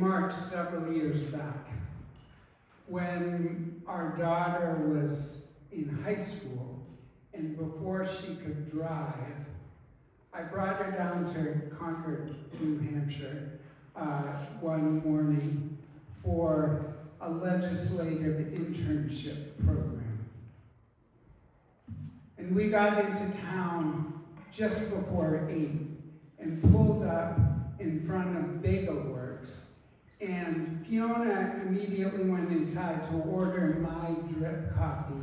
marked several years back when our daughter was in high school, and before she could drive, I brought her down to Concord, New Hampshire, one morning for a legislative internship program. And we got into town just before 8 and pulled up in front of Bagel Works, and Fiona immediately went inside to order my drip coffee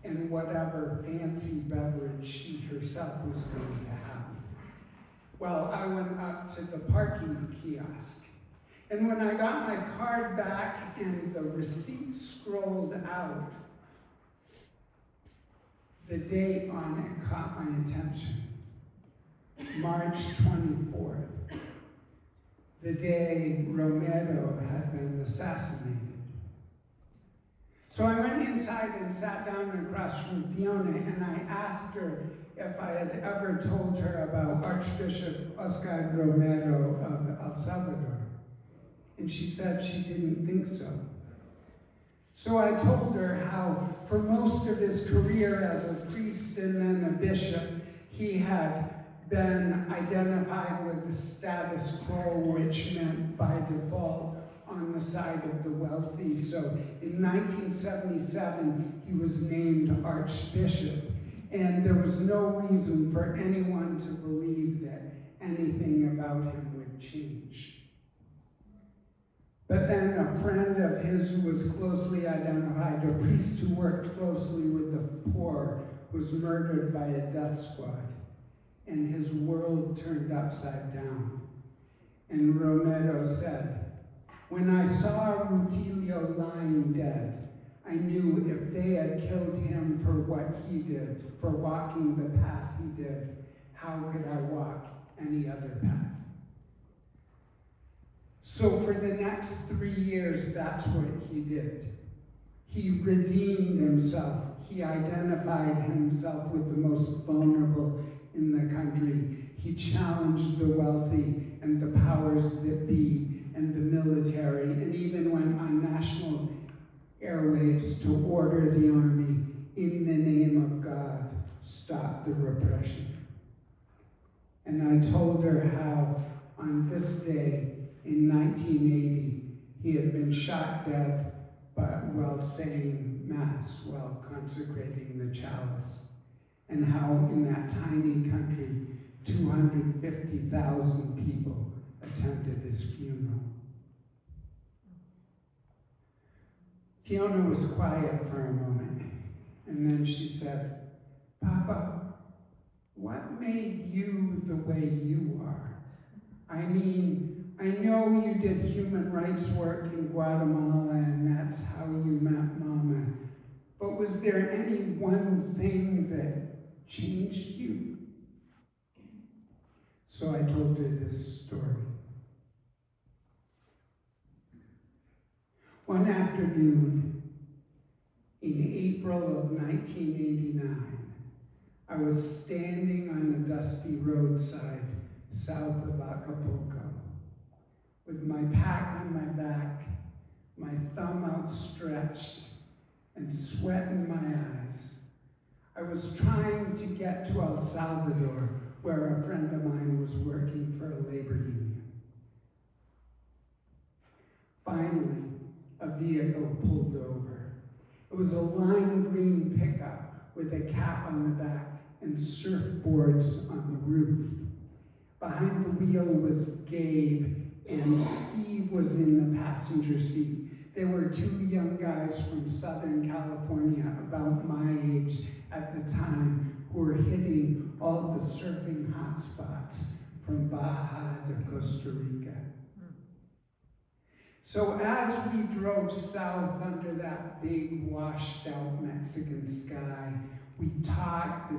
and whatever fancy beverage she herself was going to have. Well, I went up to the parking kiosk, and when I got my card back and the receipt scrolled out, the date on it caught my attention. March 24th, the day Romero had been assassinated. So I went inside and sat down across from Fiona, and I asked her if I had ever told her about Archbishop Oscar Romero of El Salvador. And she said she didn't think so. So I told her how for most of his career as a priest and then a bishop, he had been identified with the status quo, which meant by default on the side of the wealthy. So in 1977, he was named Archbishop, and there was no reason for anyone to believe that anything about him would change. But then a friend of his who was closely identified, a priest who worked closely with the poor, was murdered by a death squad, and his world turned upside down. And Romero said, "When I saw Rutilio lying dead, I knew if they had killed him for what he did, for walking the path he did, how could I walk any other path?" So for the next 3 years, that's what he did. He redeemed himself. He identified himself with the most vulnerable in the country. He challenged the wealthy and the powers that be and the military, and even went on national airwaves to order the army, in the name of God, stop the repression. And I told her how on this day in 1980, he had been shot dead while saying Mass, while consecrating the chalice, and how in that tiny country, 250,000 people attended his funeral. Fiona was quiet for a moment, and then she said, "Papa, what made you the way you are? I mean, I know you did human rights work in Guatemala, and that's how you met Mama, but was there any one thing that changed you?" So I told her this story. One afternoon in April of 1989, I was standing on a dusty roadside south of Acapulco, with my pack on my back, my thumb outstretched, and sweat in my eyes. I was trying to get to El Salvador, where a friend of mine was working for a labor union. Finally, a vehicle pulled over. It was a lime green pickup with a cap on the back and surfboards on the roof. Behind the wheel was Gabe, and Steve was in the passenger seat. They were two young guys from Southern California, about my age at the time, who were hitting all the surfing hotspots from Baja to Costa Rica. So as we drove south under that big washed out Mexican sky, we talked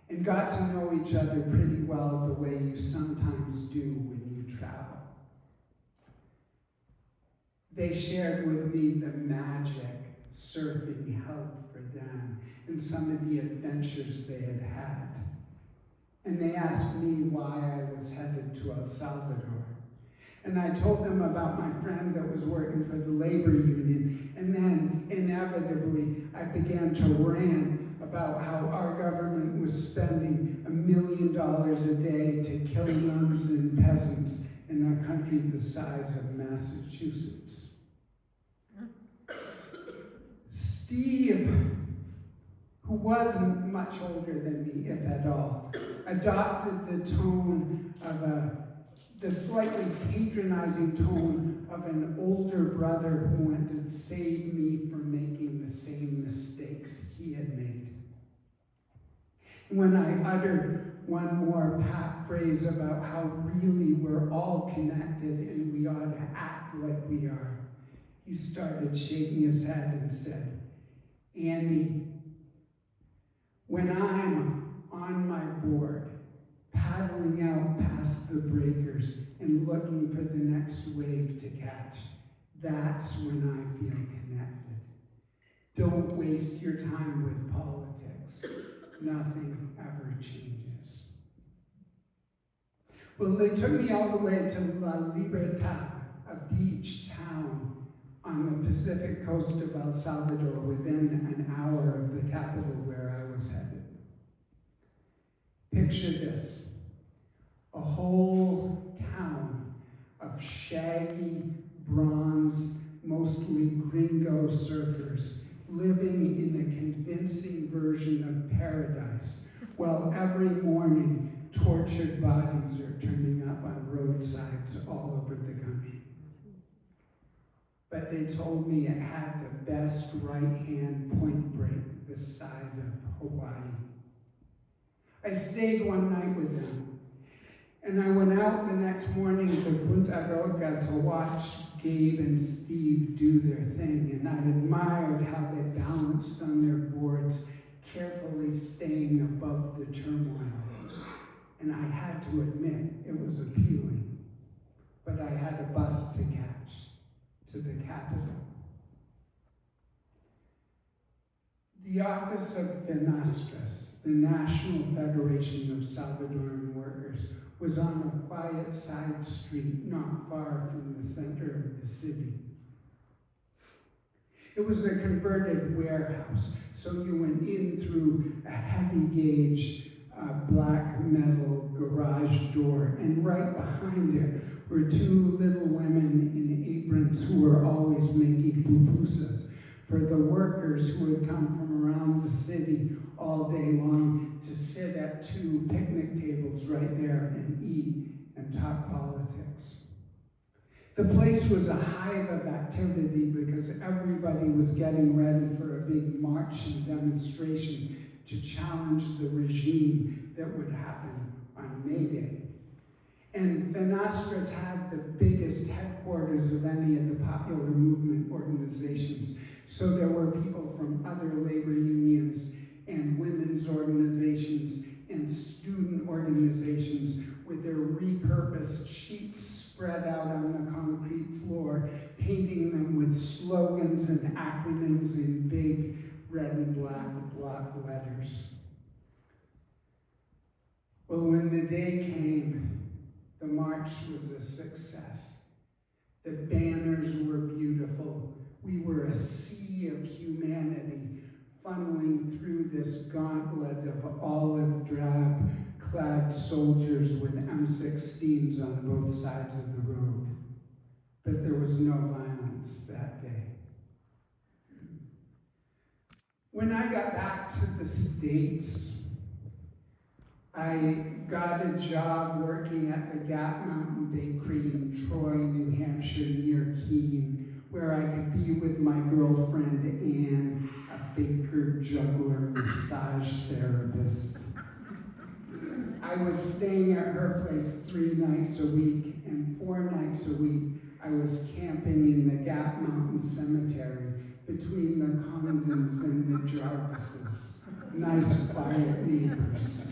and got to know each other pretty well, the way you sometimes do when you travel. They shared with me the magic surfing held for them and some of the adventures they had had. And they asked me why I was headed to El Salvador. And I told them about my friend that was working for the labor union. And then, inevitably, I began to rant about how our government was spending $1 million a day to kill nuns and peasants in a country the size of Massachusetts. Steve, who wasn't much older than me, if at all, adopted the tone of the slightly patronizing tone of an older brother who wanted to save me from making the same mistakes he had made. When I uttered one more pat phrase about how really we're all connected and we ought to act like we are, he started shaking his head and said, "Andy, when I'm on my board, paddling out past the breakers and looking for the next wave to catch, that's when I feel connected. Don't waste your time with politics. Nothing ever changes." Well, they took me all the way to La Libertad, a beach town on the Pacific coast of El Salvador, within an hour of the capital where I was headed. Picture this: a whole town of shaggy, bronze, mostly gringo surfers living in a convincing version of paradise, while every morning tortured bodies are turning up on roadsides all over the country. But they told me it had the best right-hand point break this side of Hawaii. I stayed one night with them, and I went out the next morning to Punta Roca to watch Gabe and Steve do their thing, and I admired how they balanced on their boards, carefully staying above the turmoil. And I had to admit, it was appealing, but I had a bus to catch to the capital. The office of FENASTRAS, the National Federation of Salvadoran Workers, was on a quiet side street not far from the center of the city. It was a converted warehouse, so you went in through a heavy gauge black metal garage door, and right behind it were two little women in aprons who were always making pupusas for the workers who had come from around the city all day long to sit at two picnic tables right there and eat and talk politics. The place was a hive of activity because everybody was getting ready for a big march and demonstration to challenge the regime that would happen on May Day. And FENASTRAS had the biggest headquarters of any of the popular movement organizations. So there were people from other labor unions and women's organizations and student organizations with their repurposed sheets spread out on the concrete floor, painting them with slogans and acronyms in big red and black block letters. Well, when the day came, the march was a success. The banners were beautiful. We were a sea of humanity funneling through this gauntlet of olive drab clad soldiers with M16s on both sides of the road. But there was no violence that day. When I got back to the States, I got a job working at the Gap Mountain Bakery in Troy, New Hampshire, near Keene, where I could be with my girlfriend Anne, a baker, juggler, massage therapist. I was staying at her place 3 nights a week, and 4 nights a week I was camping in the Gap Mountain Cemetery between the Condons and the Jarvises. Nice, quiet neighbors.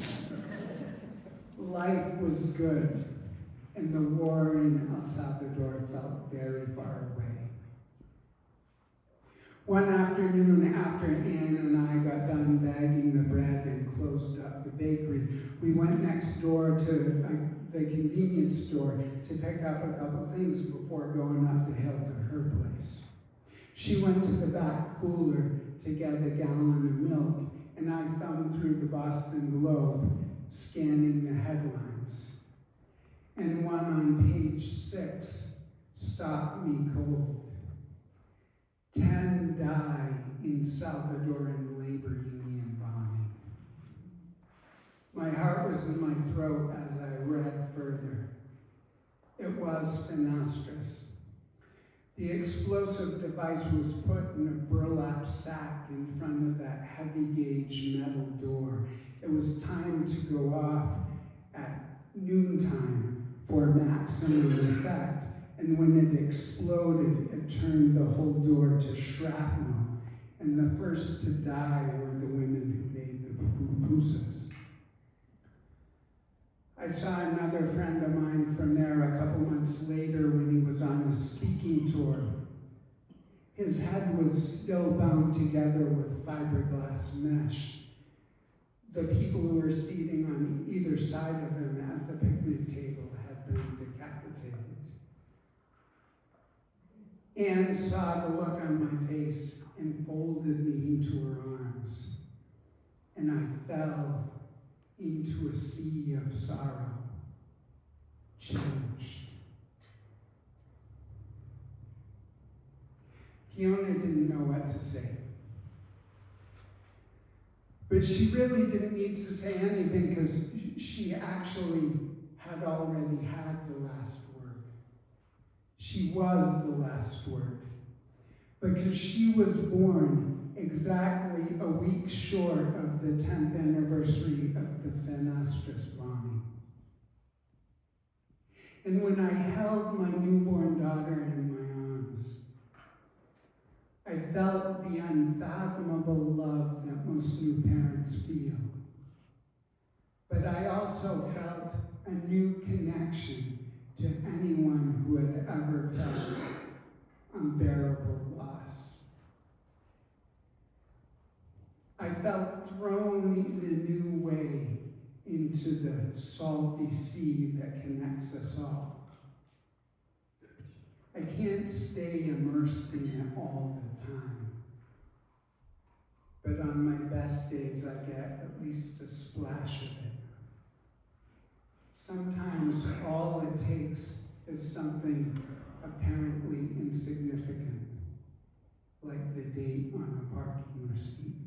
Life was good, and the war in El Salvador felt very far away. One afternoon, after Anne and I got done bagging the bread and closed up the bakery, we went next door to the convenience store to pick up a couple things before going up the hill to her place. She went to the back cooler to get a gallon of milk, and I thumbed through the Boston Globe, scanning the headlines. And one on page 6 stopped me cold. 10 die in Salvadoran labor union bombing. My heart was in my throat as I read further. It was Fenestrous. The explosive device was put in a burlap sack in front of that heavy gauge metal door. It was timed to go off at noontime for maximum effect, and when it exploded, it turned the whole door to shrapnel, and the first to die were the women who made the pupusas. I saw another friend of mine from there a couple months later when he was on a speaking tour. His head was still bound together with fiberglass mesh. The people who were seating on either side of him at the picnic table had been decapitated. Anne saw the look on my face and folded me into her arms, and I fell into a sea of sorrow, changed. Fiona didn't know what to say. But she really didn't need to say anything because she actually had already had the last word. She was the last word. Because she was born exactly a week short of the 10th anniversary of the Fenestrous bombing. And when I held my newborn daughter in my arms, I felt the unfathomable love that most new parents feel. But I also felt a new connection to anyone who had ever felt unbearable loss. I felt thrown in a new way into the salty sea that connects us all. I can't stay immersed in it all the time. But on my best days, I get at least a splash of it. Sometimes all it takes is something apparently insignificant, like the date on a parking receipt.